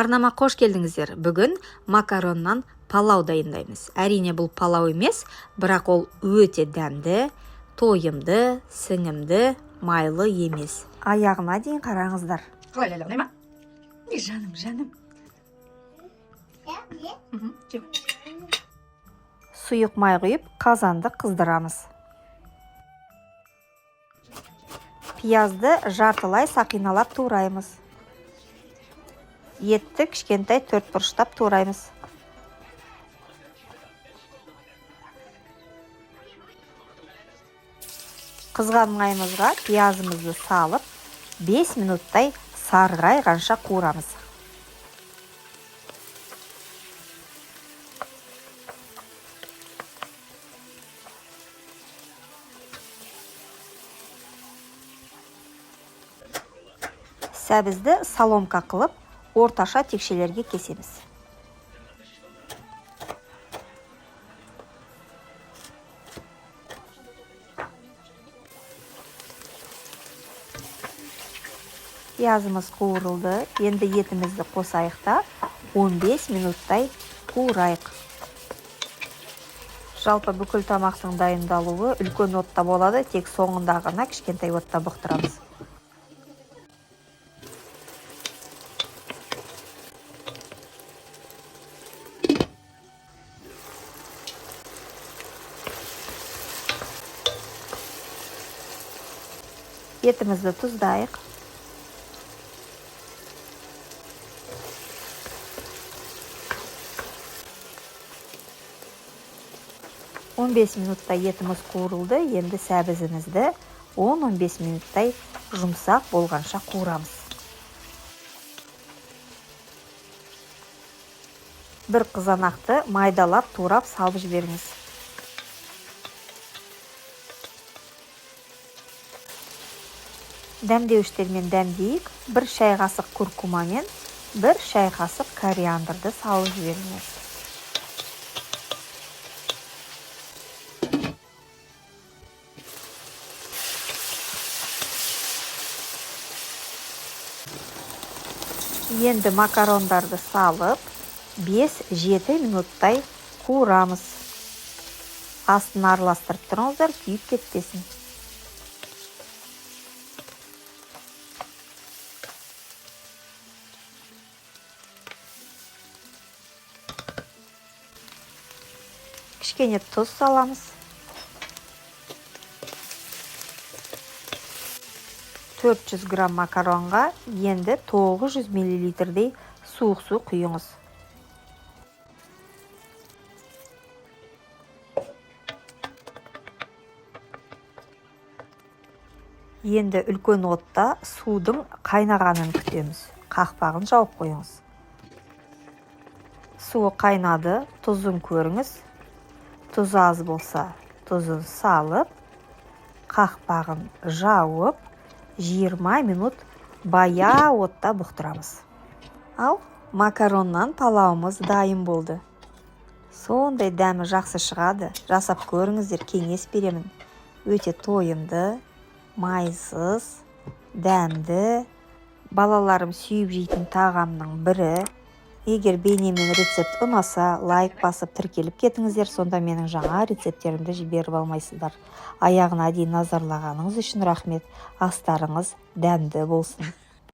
Арнама қош келдіңіздер. Бүгін макароннан палау дайындаймыз. Әрине бұл палау емес, бірақ ол өте дәмді, тойымды, сіңімді, майлы емес. Аяғына дейін қараңыздар. Қалай Ләйлә, ұнай ма? Жаным. Сұйық май құйып, қазанды қыздырамыз. Пиязды жартылай сақиналап тураймыз. Етті кішкентай төртбұрыштап тураймыз. Қызған маймызға пиязымызды салып, 5 минуттай сарғайғанша қуырамыз. Сәбізді соломка қылып, орташа текшелерге кесеміз. Пиязымыз қуырылды. Енді етімізді қосайық та 15 минуттай қуырайық. Жалпы бүкіл тамақтың дайындалуы үлкен отта болады, тек соңында ғана кішкентай отта бұқтырамыз. Етімізді тұздайық. Он 15 минуттай етіміз қуырылды. Енді сәбізімізді 10-15 минуттай жұмсақ болғанша қуырамыз. Бір қызанақты майдалап турап салып жіберіңіз. Дәмдеуіштермен дәмдейік. 1 шай қасық куркумамен 1 шай қасық кориандрды салып жіберіңіз. Енді макарондарды салып 5-7 минуттай қуырамыз. Астын араластырып тұрыңыздар, күйіп кетпесін. Кішкене тұз саламыз. $400 грамм макаронға енді 900 мл-дей суық су құйыңыз. Енді үлкен отта судың қайнағанын күтеміз. Қақпағын жауып қойыңыз. Суы қайнады, тұзын көріңіз. Тұз аз болса, тұзын салып, қақпағын жауып, 20 минут бая отта бұқтырамыз. Ал, макароннан палауымыз дайын болды. Сондай дәмі жақсы шығады. Жасап көріңіздер, кеңес беремін. Өте тойымды, майсыз, дәмді. Балаларым сүйіп жейтін тағамның бірі. Егер бейнемен рецепт ұнаса, лайк басып тіркеліп кетіңіздер, сонда менің жаңа рецепттерімді жіберіп алмайсыздар. Аяғына дейін назарлағаныңыз үшін рахмет. Астарыңыз дәмді болсын.